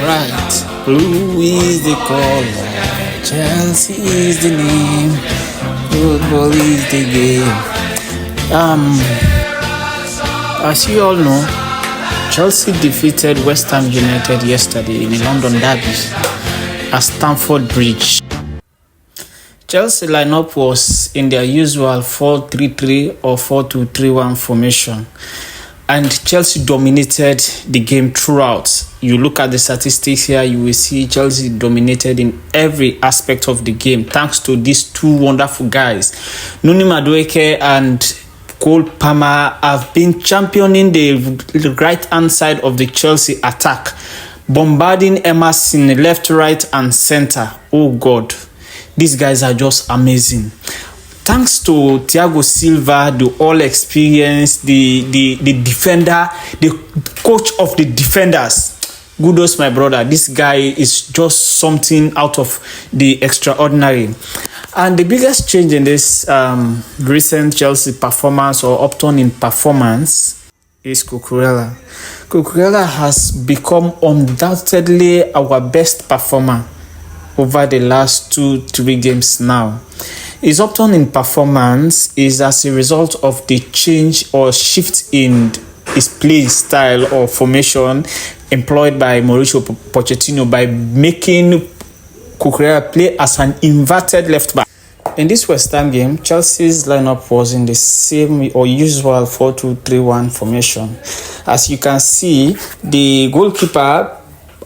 right. Blue is the color, Chelsea is the name, football is the game. As you all know, Chelsea defeated Westham United yesterday in a London derby at Stamford Bridge. Chelsea lineup was in their usual 4-3-3 or 4-2-3-1 formation, and Chelsea dominated the game throughout. You look at the statistics here, you will see Chelsea dominated in every aspect of the game thanks to these two wonderful guys. Noni Madueke and Cole Palmer have been championing the right-hand side of the Chelsea attack, bombarding Emerson left, right, and center. Oh God, these guys are just amazing. Thanks to Thiago Silva, the all-experienced, the defender, the coach of the defenders. Kudos, my brother. This guy is just something out of the extraordinary. And the biggest change in this recent Chelsea performance or upturn in performance is Cucurella. Cucurella has become undoubtedly our best performer over the last 2-3 games now. His upturn in performance is as a result of the change or shift in his play style or formation employed by Mauricio Pochettino by making Cucurella play as an inverted left back. In this West Ham game, Chelsea's lineup was in the same or usual 4-2-3-1 formation. As you can see, the goalkeeper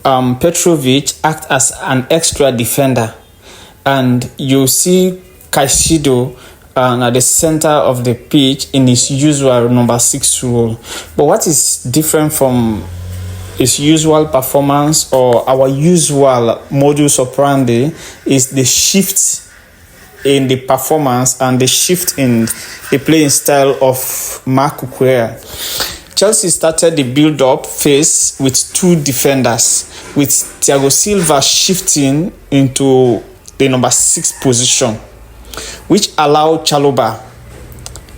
Petrovic acts as an extra defender, and you see Caicedo at the center of the pitch in his usual number 6 role. But what is different from his usual performance or our usual modus operandi is the shift in the performance and the shift in the playing style of Marc Cucurella. Chelsea started the build-up phase with two defenders, with Thiago Silva shifting into the number 6 position, which allowed Chalobah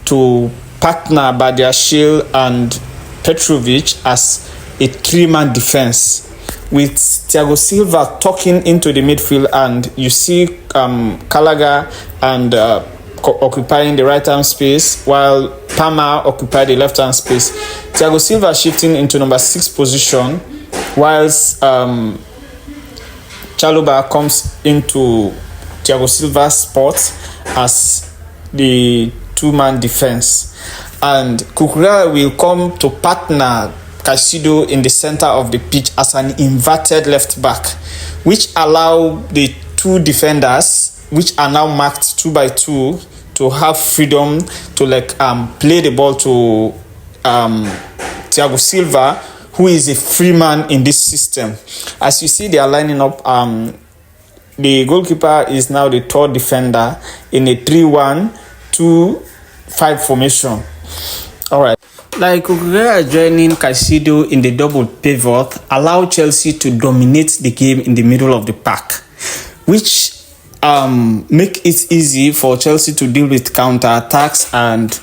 to partner Badiashile and Petrovic as a 3-man defense, with Thiago Silva tucking into the midfield, and you see Gallagher and occupying the right-hand space, while Palmer occupied the left-hand space. Thiago Silva shifting into number 6 position, whilst Chalobah comes into Thiago Silva's spot as the 2-man defense. And Cucurella will come to partner Caicedo in the center of the pitch as an inverted left back, which allow the two defenders, which are now marked 2 by 2, to have freedom to play the ball to Thiago Silva, who is a free man in this system. As you see, they are lining up. The goalkeeper is now the 3rd defender in a 3-1-2-5 formation. All right. Like Cucurella joining Caicedo in the double pivot allowed Chelsea to dominate the game in the middle of the park, which make it easy for Chelsea to deal with counter-attacks and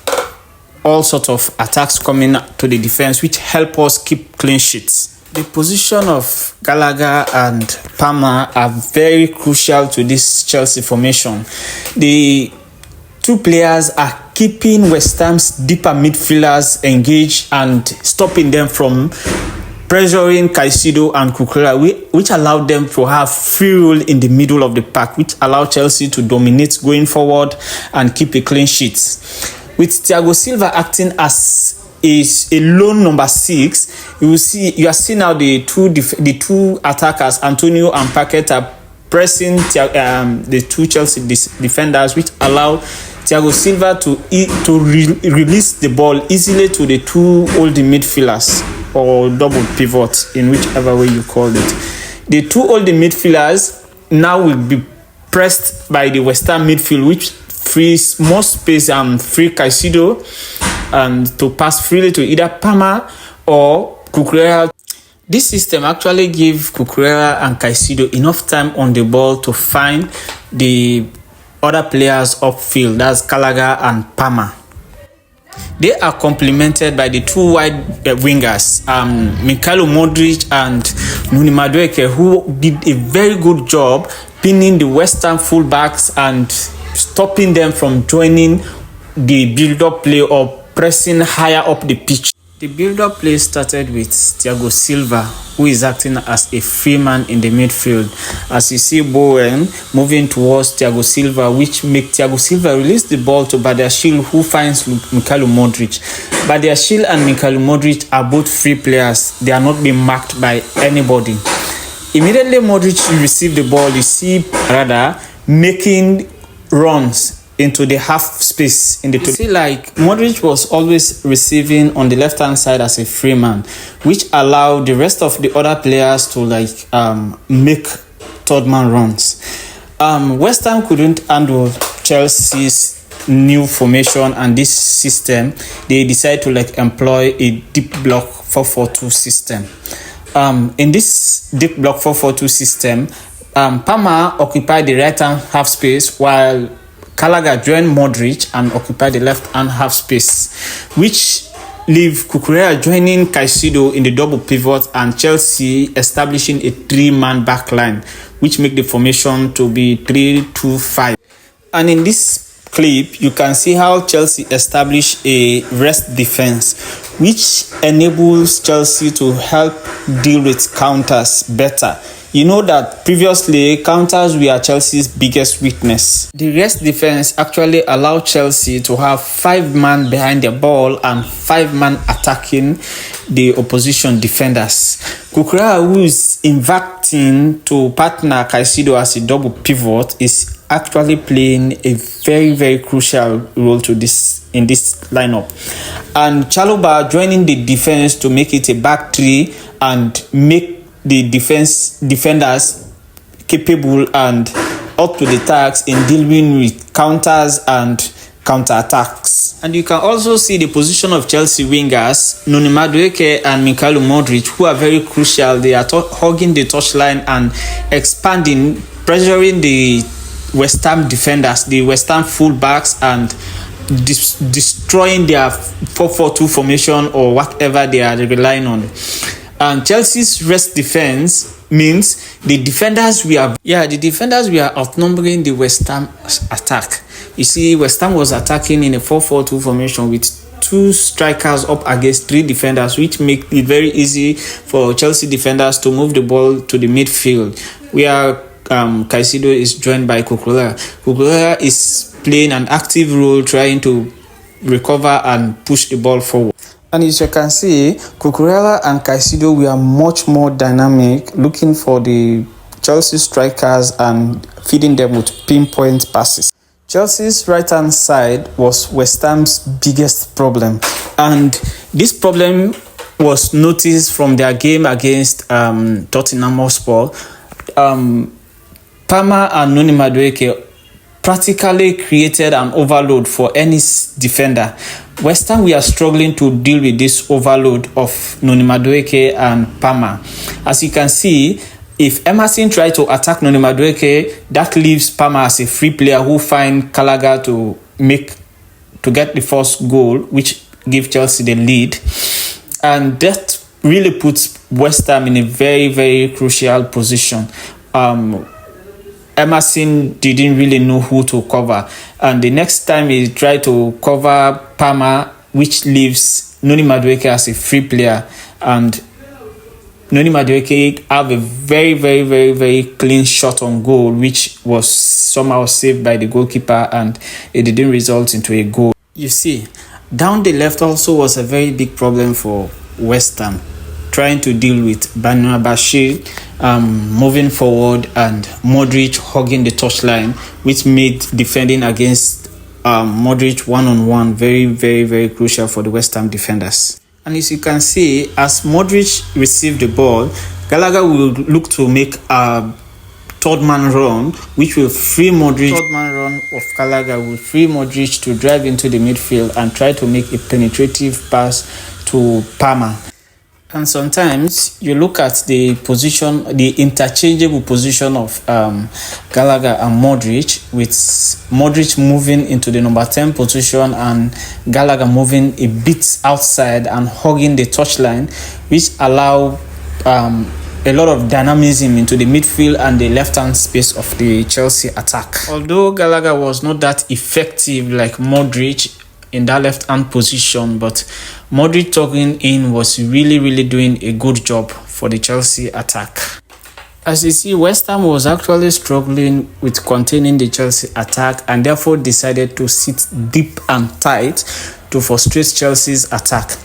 all sorts of attacks coming to the defense, which help us keep clean sheets. The position of Gallagher and Palmer are very crucial to this Chelsea formation. The two players are keeping West Ham's deeper midfielders engaged and stopping them from pressuring Caicedo and Cucurella, which allowed them to have free role in the middle of the park, which allowed Chelsea to dominate going forward and keep a clean sheet. With Thiago Silva acting as a lone number 6, you are seeing now the two attackers, Antonio and Paqueta, pressing the two Chelsea defenders, which allow Thiago Silva to release the ball easily to the two holding midfielders or double pivot, in whichever way you call it. The two holding midfielders now will be pressed by the West Ham midfield, which frees more space and free Caicedo and to pass freely to either Palmer or Cucurella. This system actually gives Cucurella and Caicedo enough time on the ball to find the other players upfield, that's Gallagher and Palmer. They are complemented by the two wide wingers, Mikhailo Modric and Noni Madueke, who did a very good job pinning the Western fullbacks and stopping them from joining the build-up play or pressing higher up the pitch. The build-up play started with Thiago Silva, who is acting as a free man in the midfield. As you see Bowen moving towards Thiago Silva, which makes Thiago Silva release the ball to Badiashile, who finds Mikhailo Modric. Badiashile and Mikhailo Modric are both free players. They are not being marked by anybody. Immediately Modric received the ball, you see Rada making runs into the half space in the. You see, like Modric was always receiving on the left hand side as a free man, which allowed the rest of the other players to make third man runs. Westham couldn't handle Chelsea's new formation and this system. They decided to employ a deep block 4-4-2 system. In this deep block 4-4-2 system, Palmer occupied the right hand half space while Gallagher joined Modric and occupied the left-hand half space, which leave Cucurella joining Caicedo in the double pivot and Chelsea establishing a three-man backline, which make the formation to be 3-2-5. And in this clip, you can see how Chelsea established a rest defense, which enables Chelsea to help deal with counters better. You know that previously counters were Chelsea's biggest weakness. The rest defense actually allowed Chelsea to have 5 men behind the ball and 5 men attacking the opposition defenders. Cucurella, who is inverting to partner Caicedo as a double pivot, is actually playing a very, very crucial role in this lineup. And Chalobah joining the defense to make it a back three and make the defenders capable and up to the task in dealing with counters and counter-attacks. And you can also see the position of Chelsea wingers, Noni Madueke and Mikhailo Modric, who are very crucial. They are hugging the touchline and expanding, pressuring the Westham defenders, the Westham fullbacks, and destroying their 4-4-2 formation or whatever they are relying on. And Chelsea's rest defense means the defenders were outnumbering the Westham attack. You see, Westham was attacking in a 4-4-2 formation with 2 strikers up against 3 defenders, which make it very easy for Chelsea defenders to move the ball to the midfield, where Caicedo is joined by Cucurella. Cucurella is playing an active role, trying to recover and push the ball forward. And as you can see, Cucurella and Caicedo were much more dynamic, looking for the Chelsea strikers and feeding them with pinpoint passes. Chelsea's right-hand side was West Ham's biggest problem. And this problem was noticed from their game against Tottenham Hotspur. Palmer and Noni Madueke practically created an overload for any defender. West Ham, we are struggling to deal with this overload of Noni Madueke and Palmer. As you can see, if Emerson tried to attack Noni Madueke, that leaves Palmer as a free player who find Gallagher to get the first goal, which gives Chelsea the lead. And that really puts West Ham in a very, very crucial position. Emerson didn't really know who to cover, and the next time he tried to cover Palmer, which leaves Noni Madueke as a free player, and Noni Madueke have a very, very, very, very clean shot on goal, which was somehow saved by the goalkeeper, and it didn't result into a goal. You see, down the left also was a very big problem for West Ham, trying to deal with Banu Bashir moving forward and Modric hugging the touchline, which made defending against Modric one-on-one very, very, very crucial for the West Ham defenders. And as you can see, as Modric received the ball, Gallagher will look to make a third man run, which will free Modric. Third man run of Gallagher will free Modric to drive into the midfield and try to make a penetrative pass to Palmer. And sometimes you look at the position, the interchangeable position of Gallagher and Modric, with Modric moving into the number 10 position and Gallagher moving a bit outside and hugging the touchline, which allow a lot of dynamism into the midfield and the left-hand space of the Chelsea attack. Although Gallagher was not that effective like Modric in that left-hand position, but Modric tugging in was really doing a good job for the Chelsea attack. As you see, West Ham was actually struggling with containing the Chelsea attack and therefore decided to sit deep and tight to frustrate Chelsea's attack.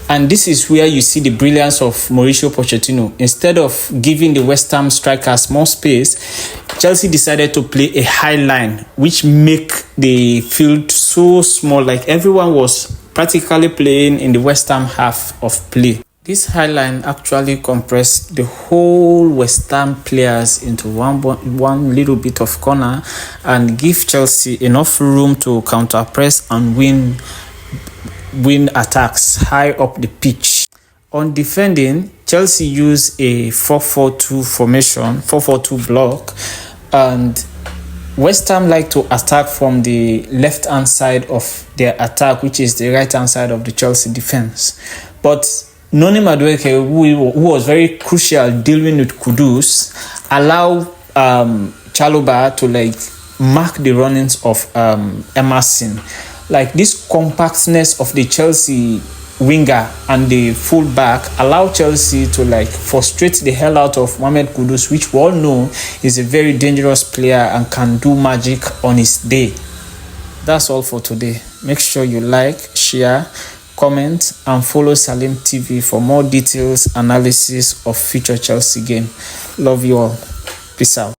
And this is where you see the brilliance of Mauricio Pochettino. Instead of giving the West Ham strikers more space, Chelsea decided to play a high line, which make the field so small, like everyone was practically playing in the West Ham half of play. This high line actually compressed the whole West Ham players into one little bit of corner and give Chelsea enough room to counter press and win attacks high up the pitch. On defending, Chelsea used a 4-4-2 formation, 4-4-2 block, and West Ham like to attack from the left-hand side of their attack, which is the right-hand side of the Chelsea defense. But Noni Madueke, who was very crucial dealing with Kudus, allow Chalobah to mark the runnings of Emerson. This compactness of the Chelsea winger and the fullback allow Chelsea to frustrate the hell out of Mohamed Kudus, which we all know is a very dangerous player and can do magic on his day. That's all for today. Make sure you like, share, comment and follow Salim TV for more details analysis of future Chelsea game. Love you all. Peace out.